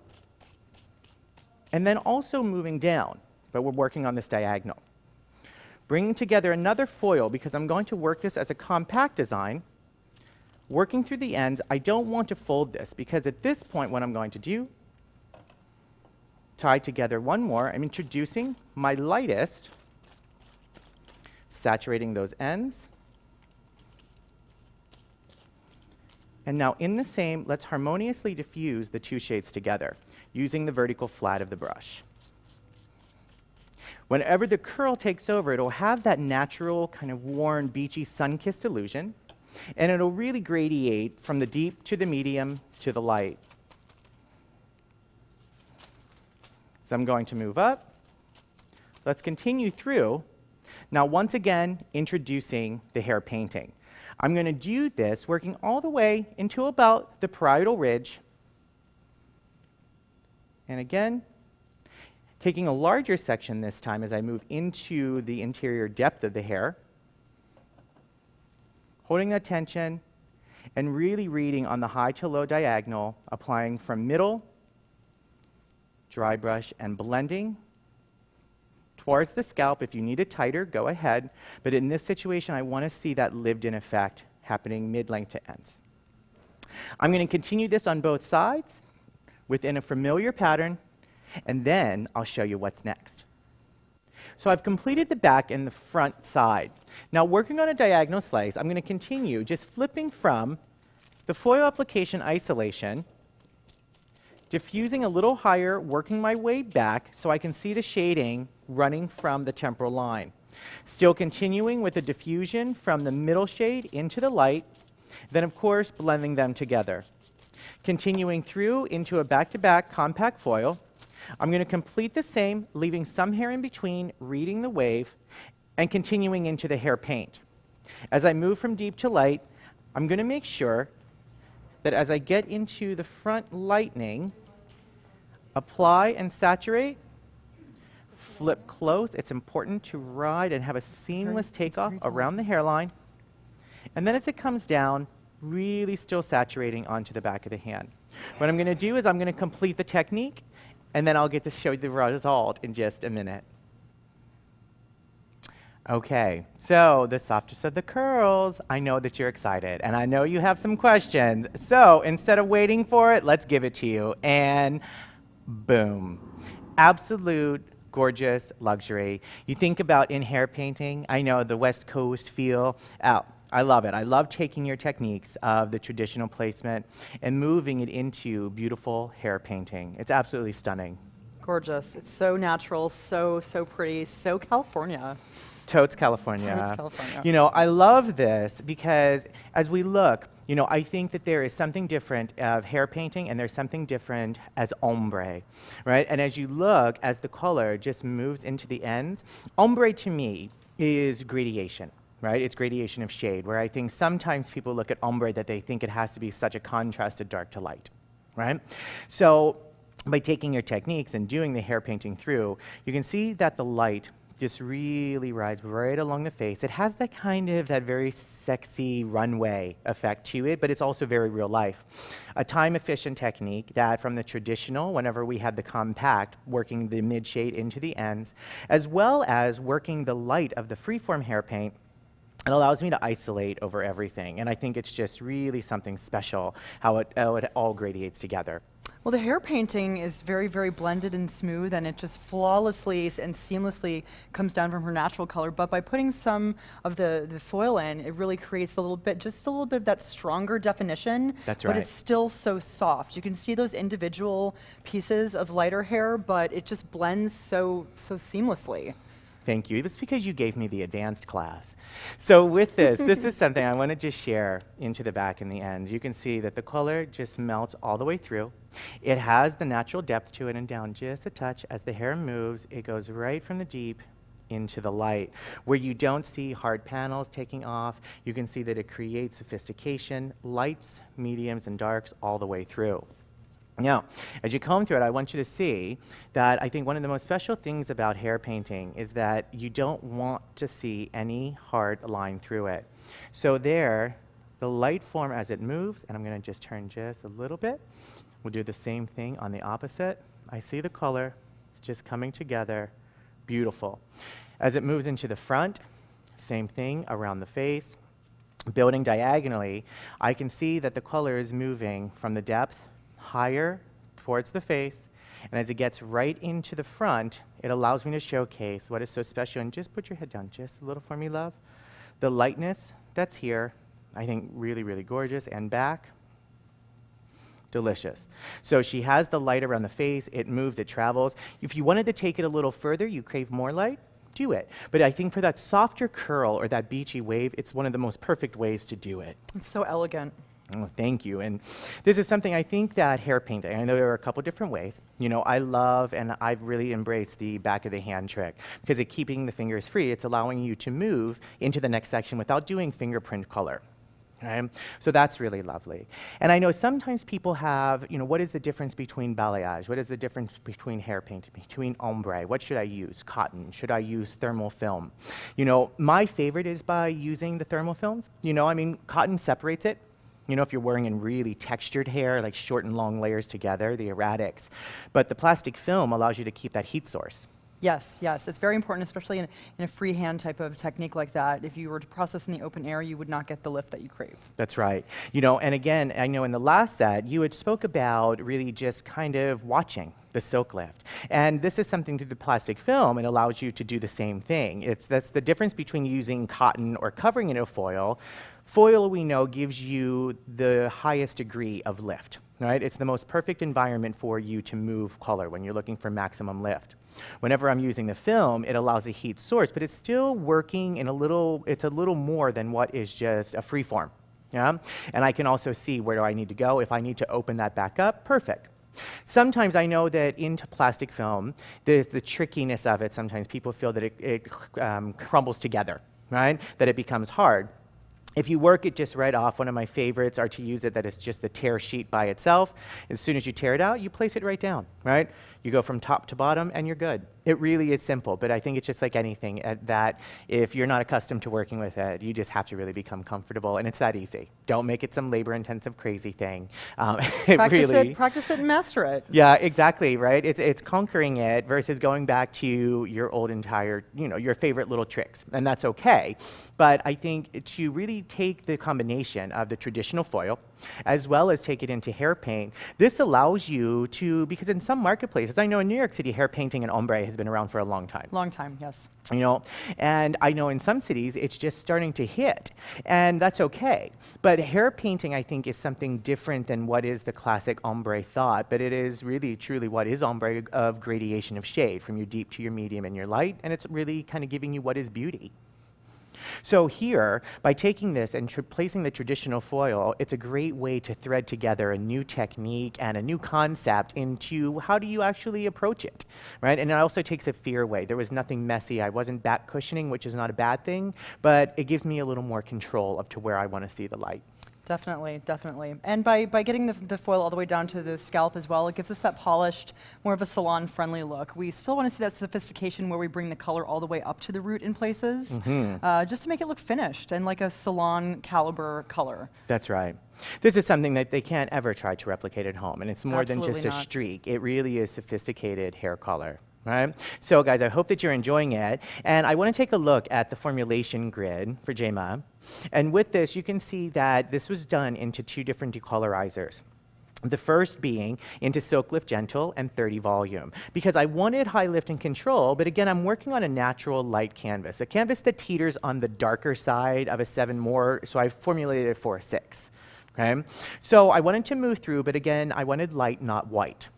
and then also moving down, but we're working on this diagonal. Bringing together another foil, because I'm going to work this as a compact design. Working through the ends, I don't want to fold this, because at this point what I'm going to do, tie together one more. I'm introducing my lightest, saturating those ends. And now in the same, let's harmoniously diffuse the two shades together using the vertical flat of the brush. Whenever the curl takes over, it'll have that natural kind of worn, beachy, sun-kissed illusion, and it'll really gradiate from the deep to the medium to the light. So I'm going to move up. Let's continue through. Now, once again, introducing the hair painting. I'm going to do this working all the way into about the parietal ridge. And again, taking a larger section this time as I move into the interior depth of the hair. Holding that tension and really reading on the high to low diagonal, applying from middle, dry brush, and blending towards the scalp. If you need it tighter, go ahead. But in this situation, I want to see that lived-in effect happening mid-length to ends. I'm going to continue this on both sides within a familiar pattern, and then I'll show you what's next. So I've completed the back and the front side. Now, working on a diagonal slice, I'm going to continue just flipping from the foil application isolation diffusing a little higher, working my way back so I can see the shading running from the temporal line. Still continuing with the diffusion from the middle shade into the light, then of course blending them together. Continuing through into a back-to-back compact foil, I'm going to complete the same, leaving some hair in between, reading the wave, and continuing into the hair paint. As I move from deep to light, I'm going to make sure that as I get into the front lightning, apply and saturate, flip close. It's important to ride and have a seamless takeoff around the hairline. And then as it comes down, really still saturating onto the back of the hand. What I'm going to do is I'm going to complete the technique, and then I'll get to show you the result in just a minute. Okay, so the softest of the curls. I know that you're excited, and I know you have some questions. So instead of waiting for it, let's give it to you. And boom. Absolute gorgeous luxury. You think about in hair painting, I know the West Coast feel. I love it. I love taking your techniques of the traditional placement and moving it into beautiful hair painting. It's absolutely stunning. Gorgeous. It's so natural, so pretty, so California. Totes California. Totes California. You know, I love this because as we look, you know, I think that there is something different of hair painting and there's something different as ombre, right? And as you look, as the color just moves into the ends, ombre to me is gradation, right? It's gradation of shade, where I think sometimes people look at ombre that they think it has to be such a contrasted dark to light, right? So by taking your techniques and doing the hair painting through, you can see that the light just really rides right along the face. It has that kind of, that very sexy runway effect to it, but it's also very real life. A time-efficient technique that from the traditional, whenever we had the compact, working the mid-shade into the ends, as well as working the light of the freeform hair paint, it allows me to isolate over everything. And I think it's just really something special how it all gradiates together. Well, the hair painting is very blended and smooth, and it just flawlessly and seamlessly comes down from her natural color. But by putting some of the foil in, it really creates just a little bit of that stronger definition. That's right. But it's still so soft. You can see those individual pieces of lighter hair, but it just blends so seamlessly. Thank you. It's because you gave me the advanced class. So with this, this is something I want to just share into the back and the ends. You can see that the color just melts all the way through. It has the natural depth to it and down just a touch. As the hair moves, it goes right from the deep into the light. Where you don't see hard panels taking off, you can see that it creates sophistication, lights, mediums, and darks all the way through. Now, as you comb through it, I want you to see that I think one of the most special things about hair painting is that you don't want to see any hard line through it. So there, the light form as it moves, and I'm going to just turn just a little bit. We'll do the same thing on the opposite. I see the color just coming together. Beautiful. As it moves into the front, same thing around the face. Building diagonally, I can see that the color is moving from the depth higher towards the face, and as it gets right into the front, it allows me to showcase what is so special. And just put your head down just a little for me, love. The lightness that's here, I think really gorgeous, and back, delicious. So she has the light around the face, it moves, it travels. If you wanted to take it a little further, you crave more light, do it. But I think for that softer curl or that beachy wave, it's one of the most perfect ways to do it. It's so elegant. Oh, thank you. And this is something I think that hair painting, I know there are a couple different ways. You know, I love and I've really embraced the back of the hand trick because it's keeping the fingers free. It's allowing you to move into the next section without doing fingerprint color. Right? So that's really lovely. And I know sometimes people have, you know, what is the difference between balayage? What is the difference between hair paint, between ombre? What should I use? Cotton? Should I use thermal film? You know, my favorite is by using the thermal films. You know, I mean, cotton separates it. You know, if you're wearing in really textured hair, like short and long layers together, the erratics. But the plastic film allows you to keep that heat source. Yes, it's very important, especially in a freehand type of technique like that. If you were to process in the open air, you would not get the lift that you crave. That's right. You know, and again, I know in the last set, you had spoke about really just kind of watching the silk lift. And this is something through the plastic film, it allows you to do the same thing. That's the difference between using cotton or covering it in foil. Foil, we know, gives you the highest degree of lift. right? It's the most perfect environment for you to move color when you're looking for maximum lift. Whenever I'm using the film, it allows a heat source, but it's still working in it's a little more than what is just a free form. Yeah? And I can also see where do I need to go. If I need to open that back up, perfect. Sometimes I know that into plastic film, the trickiness of it, sometimes people feel that it crumbles together, right? That it becomes hard. If you work it just right off, one of my favorites are to use it that it's just the tear sheet by itself. As soon as you tear it out, you place it right down, right? You go from top to bottom and you're good. It really is simple, but I think it's just like anything that if you're not accustomed to working with it, you just have to really become comfortable, and it's that easy. Don't make it some labor-intensive crazy thing. Practice it and master it. Yeah, exactly, right? It's conquering it versus going back to your old entire, your favorite little tricks, and that's okay. But I think to really take the combination of the traditional foil as well as take it into hair paint, this allows you to, because in some marketplaces, I know in New York City, hair painting and ombre has been around for a long time. Long time, yes. And I know in some cities, it's just starting to hit, and that's okay. But hair painting, I think, is something different than what is the classic ombre thought, but it is really, truly what is ombre of gradation of shade, from your deep to your medium and your light, and it's really kind of giving you what is beauty. So here, by taking this and placing the traditional foil, it's a great way to thread together a new technique and a new concept into how do you actually approach it, right? And it also takes a fear away. There was nothing messy. I wasn't back cushioning, which is not a bad thing, but it gives me a little more control up to where I want to see the light. Definitely, definitely. And by getting the foil all the way down to the scalp as well, it gives us that polished, more of a salon-friendly look. We still want to see that sophistication where we bring the color all the way up to the root in places, just to make it look finished and like a salon caliber color. That's right. This is something that they can't ever try to replicate at home, and it's more than just a streak. It really is sophisticated hair color. Right? So guys, I hope that you're enjoying it. And I want to take a look at the formulation grid for JMA. And with this, you can see that this was done into two different decolorizers. The first being into Silk Lift Gentle and 30 Volume, because I wanted high lift and control, but again, I'm working on a natural light canvas, a canvas that teeters on the darker side of a 7 more, so I formulated it for a 6. Okay? So I wanted to move through, but again, I wanted light, not white.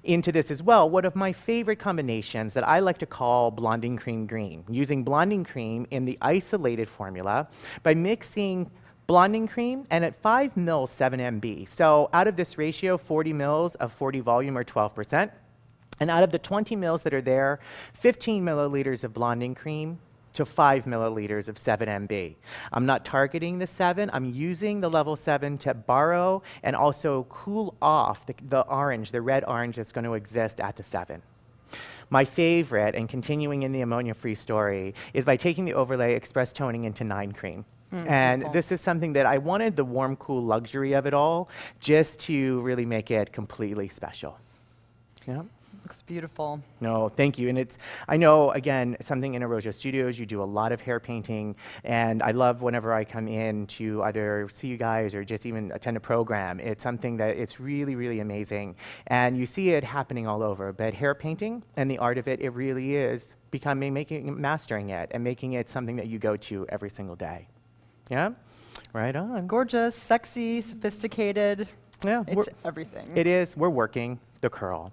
Into this as well, one of my favorite combinations that I like to call blonding cream green, using blonding cream in the isolated formula by mixing blonding cream and at 5 mils 7 MB. So out of this ratio, 40 mils of 40 volume or 12%, and out of the 20 mils that are there, 15 milliliters of blonding cream to 5 milliliters of 7 MB. I'm not targeting the 7, I'm using the level 7 to borrow and also cool off the orange, the red orange that's going to exist at the 7. My favorite, and continuing in the ammonia-free story, is by taking the overlay express toning into 9 cream. And beautiful. This is something that I wanted the warm, cool luxury of it all, just to really make it completely special. Yeah. Looks beautiful. No, thank you. And I know, again, something in Arrojo Studios, you do a lot of hair painting, and I love whenever I come in to either see you guys or just even attend a program. It's something that it's really, really amazing. And you see it happening all over, but hair painting and the art of it, it really is mastering it and making it something that you go to every single day. Yeah? Right on. Gorgeous, sexy, sophisticated. Yeah, it's everything. It is. We're working the curl.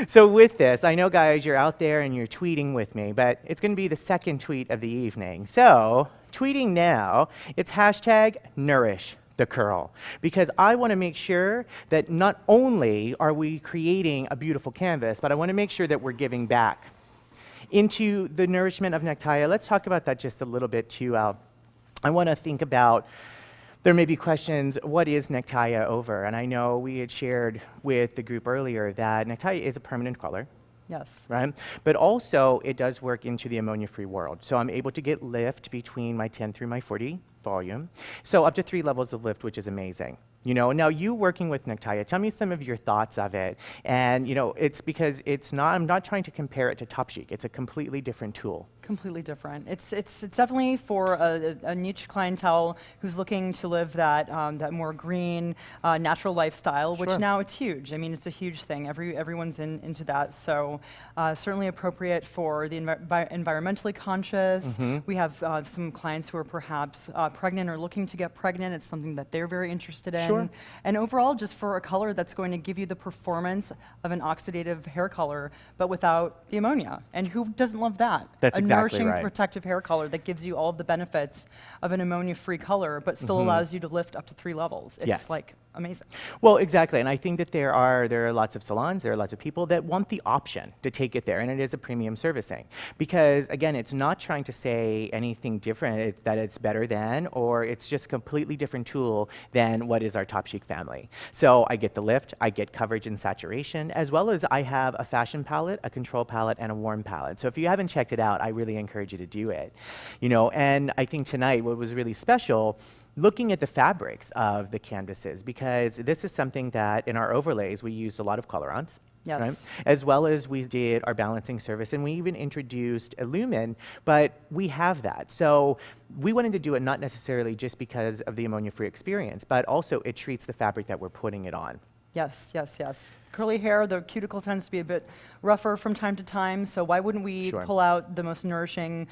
So with this, I know, guys, you're out there and you're tweeting with me, but it's going to be the second tweet of the evening. So tweeting now, it's hashtag nourish the curl, because I want to make sure that not only are we creating a beautiful canvas, but I want to make sure that we're giving back into the nourishment of nectaya. Let's talk about that just a little bit too, Al. I want to think about, there may be questions, what is nectaya over? And I know we had shared with the group earlier that nectaya is a permanent color. Yes. Right? But also, it does work into the ammonia-free world. So I'm able to get lift between my 10 through my 40 volume. So up to 3 levels of lift, which is amazing. Now you working with nectaya, tell me some of your thoughts of it. And it's because I'm not trying to compare it to Top Chic. It's a completely different tool. Completely different. It's definitely for a niche clientele who's looking to live that more green, natural lifestyle, which now it's huge. I mean, it's a huge thing. Everyone's into that. So certainly appropriate for the environmentally conscious. We have some clients who are perhaps pregnant or looking to get pregnant. It's something that they're very interested in. Sure. And overall, just for a color that's going to give you the performance of an oxidative hair color, but without the ammonia. And who doesn't love that? That's a exactly nourishing, right. protective hair color that gives you all of the benefits of an ammonia-free color, but still allows you to lift up to 3 levels. It's Yes. like amazing. Well, exactly, and I think that there are lots of salons, there are lots of people that want the option to take it there, and it is a premium servicing. Because, again, it's not trying to say anything different, that it's better than, or it's just a completely different tool than what is our Top Chic family. So I get the lift, I get coverage and saturation, as well as I have a fashion palette, a control palette, and a warm palette. So if you haven't checked it out, I really encourage you to do it. And I think tonight what was really special, looking at the fabrics of the canvases, because this is something that in our overlays we used a lot of colorants. Yes. Right? As well as we did our balancing service, and we even introduced Illumin, but we have that. So we wanted to do it not necessarily just because of the ammonia-free experience, but also it treats the fabric that we're putting it on. Yes, yes, yes. Curly hair, the cuticle tends to be a bit rougher from time to time, so why wouldn't we Sure. pull out the most nourishing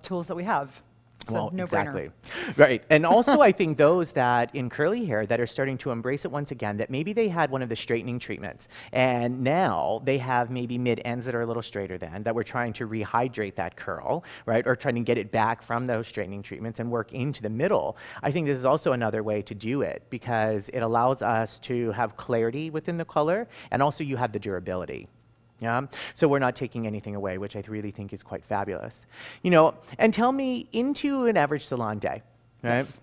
tools that we have? It's Well, a no-brainer. exactly. Right. And also, I think those that in curly hair that are starting to embrace it once again, that maybe they had one of the straightening treatments, and now they have maybe mid-ends that are a little straighter than, that we're trying to rehydrate that curl, right? Or trying to get it back from those straightening treatments and work into the middle. I think this is also another way to do it, because it allows us to have clarity within the color, and also you have the durability. Yeah? So we're not taking anything away, which I really think is quite fabulous. And tell me, into an average salon day, right? Yes.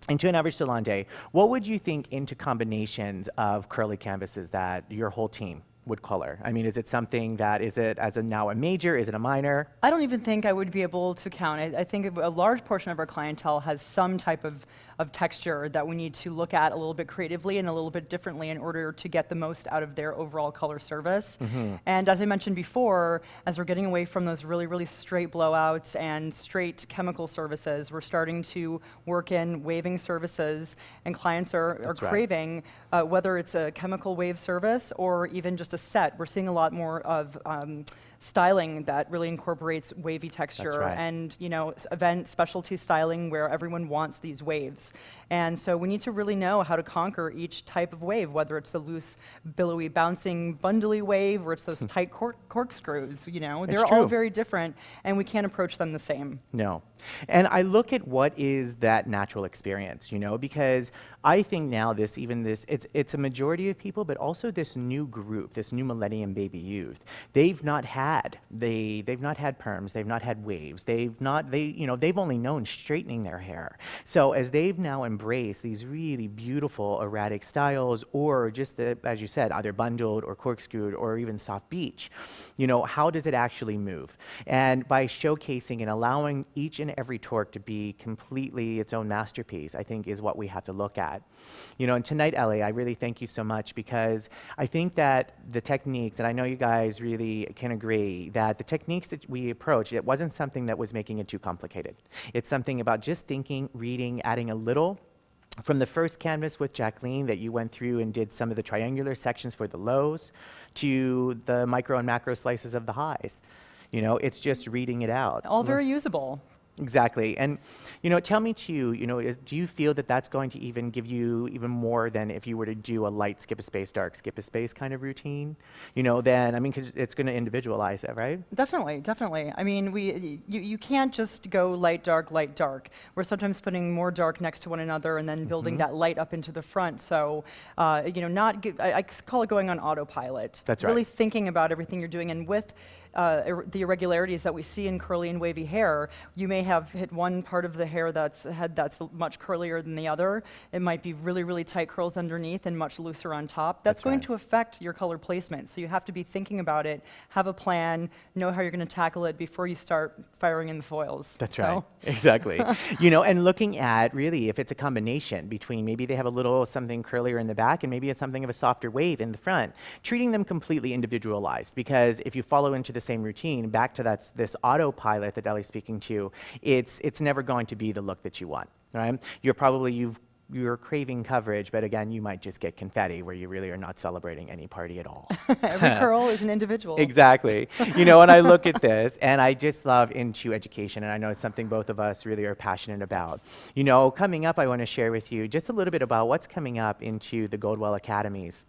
Into an average salon day, what would you think into combinations of curly canvases that your whole team would color? I mean, is it something that, is it as a now a major, is it a minor? I don't even think I would be able to count it. I think a large portion of our clientele has some type of texture that we need to look at a little bit creatively and a little bit differently in order to get the most out of their overall color service. And as I mentioned before, as we're getting away from those really, really straight blowouts and straight chemical services, we're starting to work in waving services, and clients are That's right. craving, whether it's a chemical wave service or even just a set. We're seeing a lot more of styling that really incorporates wavy texture. That's right. And event specialty styling where everyone wants these waves. And so we need to really know how to conquer each type of wave, whether it's the loose, billowy, bouncing, bundly wave, or it's those tight corkscrews. They're all true. very different, and we can't approach them the same. No. And I look at what is that natural experience, because I think now it's a majority of people, but also this new group, this new millennium baby youth. They've not had perms, they've not had waves, they've only known straightening their hair. So as they've now embraced these really beautiful erratic styles, or just as you said, either bundled or corkscrewed or even soft beach, how does it actually move? And by showcasing and allowing each and every torque to be completely its own masterpiece, I think is what we have to look at. And tonight, Ellie, I really thank you so much, because I think that the techniques, and I know you guys really can agree, that the techniques that we approached, it wasn't something that was making it too complicated. It's something about just thinking, reading, adding a little. From the first canvas with Jacqueline that you went through and did some of the triangular sections for the lows, to the micro and macro slices of the highs. It's just reading it out. All very usable. Exactly. And, tell me too, do you feel that that's going to even give you even more than if you were to do a light skip a space, dark skip a space kind of routine? Because it's going to individualize it, right? Definitely, definitely. I mean, you can't just go light, dark, light, dark. We're sometimes putting more dark next to one another and then building that light up into the front. So, I call it going on autopilot. That's right. Really thinking about everything you're doing, and with the irregularities that we see in curly and wavy hair, you may have hit one part of the hair that's much curlier than the other. It might be really, really tight curls underneath and much looser on top. That's going to affect your color placement. So you have to be thinking about it, have a plan, know how you're going to tackle it before you start firing in the foils. That's right. Exactly. And looking at really if it's a combination between maybe they have a little something curlier in the back and maybe it's something of a softer wave in the front, treating them completely individualized, because if you follow into the same routine, back to this autopilot that Ellie's speaking to, it's never going to be the look that you want, right? You've you're craving coverage, but again, you might just get confetti where you really are not celebrating any party at all. Every curl is an individual. Exactly. You know, when I look at this, and I just love into education, and I know it's something both of us really are passionate about. You know, coming up, I want to share with you just a little bit about what's coming up into the Goldwell Academies.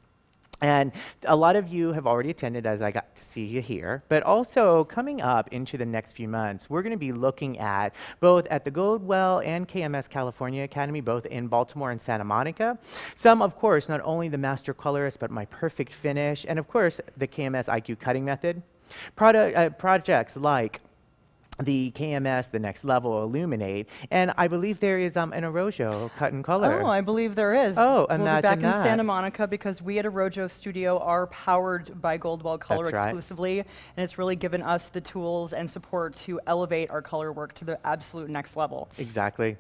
And a lot of you have already attended, as I got to see you here, but also coming up into the next few months, we're going to be looking at both at the Goldwell and KMS California Academy, both in Baltimore and Santa Monica. Some, of course, not only the Master Colorist, but My Perfect Finish, and of course, the KMS IQ Cutting Method. Projects like the KMS, the Next Level, Illuminate, and I believe there is an Arrojo cut and color. Oh, I believe there is. Oh, we'll imagine be back that. in Santa Monica because we at Arrojo Studio are powered by Goldwell Color That's right. exclusively, and it's really given us the tools and support to elevate our color work to the absolute next level. Exactly.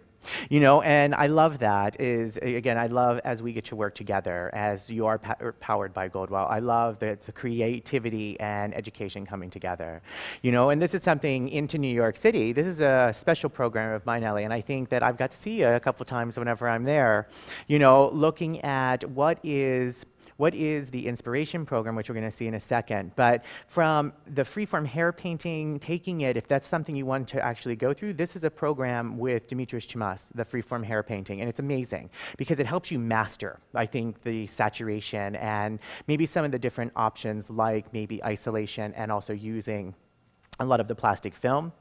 You know, and I love that is, again, I love as we get to work together, as you are powered by Goldwell, I love the creativity and education coming together. You know, and this is something into New York City. This is a special program of mine, Ellie, and I think that I've got to see you a couple times whenever I'm there. You know, looking at what is the inspiration program, which we're going to see in a second, but from the freeform hair painting, taking it, if that's something you want to actually go through, this is a program with Demetrius Chimas, the freeform hair painting, and it's amazing because it helps you master, I think, the saturation and maybe some of the different options like maybe isolation and also using a lot of the plastic film.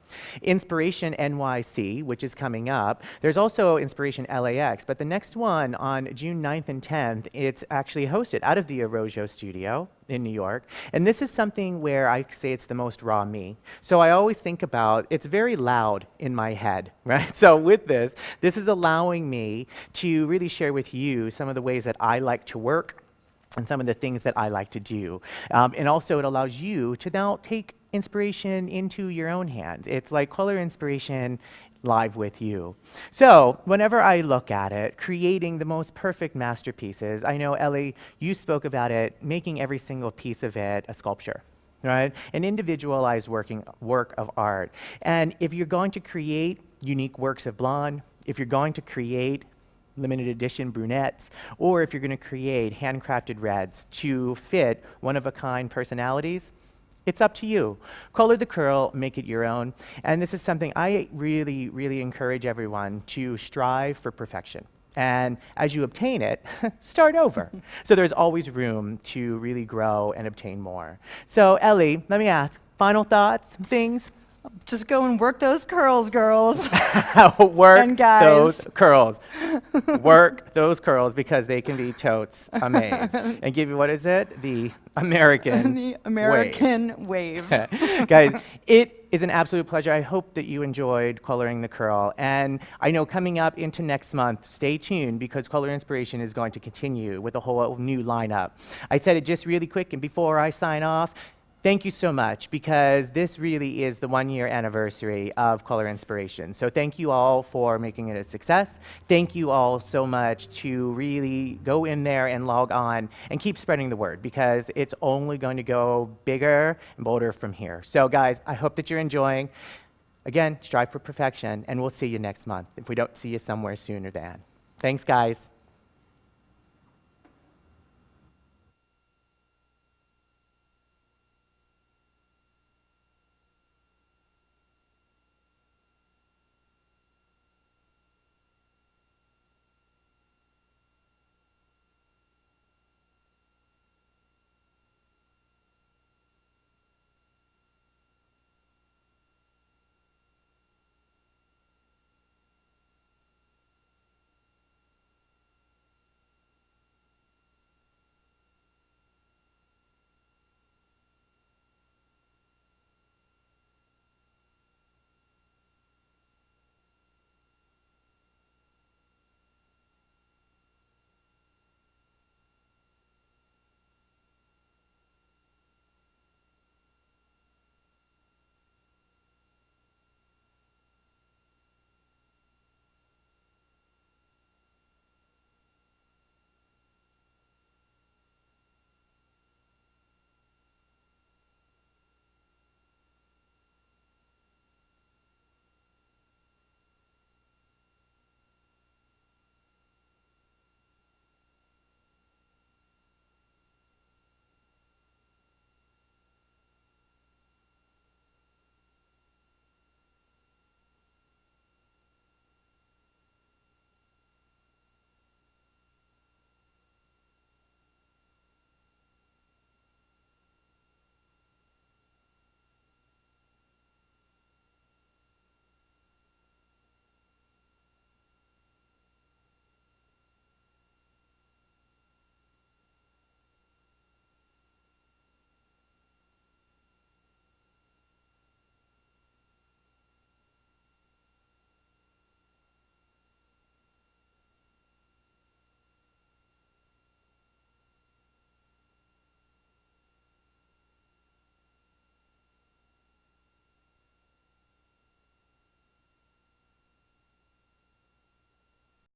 Inspiration NYC, which is coming up. There's also Inspiration LAX, but the next one on June 9th and 10th, it's actually hosted out of the Arrojo studio in New York. And this is something where I say it's the most raw me. So I always think about, it's very loud in my head, right? So with this is allowing me to really share with you some of the ways that I like to work and some of the things that I like to do. And also it allows you to now take inspiration into your own hands. It's like color inspiration live with you. So whenever I look at it, creating the most perfect masterpieces, I know, Ellie, you spoke about it, making every single piece of it a sculpture, right? An individualized work of art. And if you're going to create unique works of blonde, if you're going to create limited edition brunettes, or if you're going to create handcrafted reds to fit one-of-a-kind personalities, it's up to you. Color the curl, make it your own. And this is something I really, really encourage everyone to strive for perfection. And as you obtain it, start over. So there's always room to really grow and obtain more. So Ellie, let me ask, final thoughts, things? Just go and work those curls, girls. Work and guys. those curls. Work those curls because they can be totes amazing. And give you, what is it? The American The American wave. Guys, it is an absolute pleasure. I hope that you enjoyed coloring the curl. And I know coming up into next month, stay tuned because Color Inspiration is going to continue with a whole new lineup. I said it just really quick, and before I sign off, thank you so much because this really is the 1-year anniversary of Color Inspiration. So thank you all for making it a success. Thank you all so much to really go in there and log on and keep spreading the word because it's only going to go bigger and bolder from here. So guys, I hope that you're enjoying. Again, strive for perfection, and we'll see you next month if we don't see you somewhere sooner than. Thanks, guys.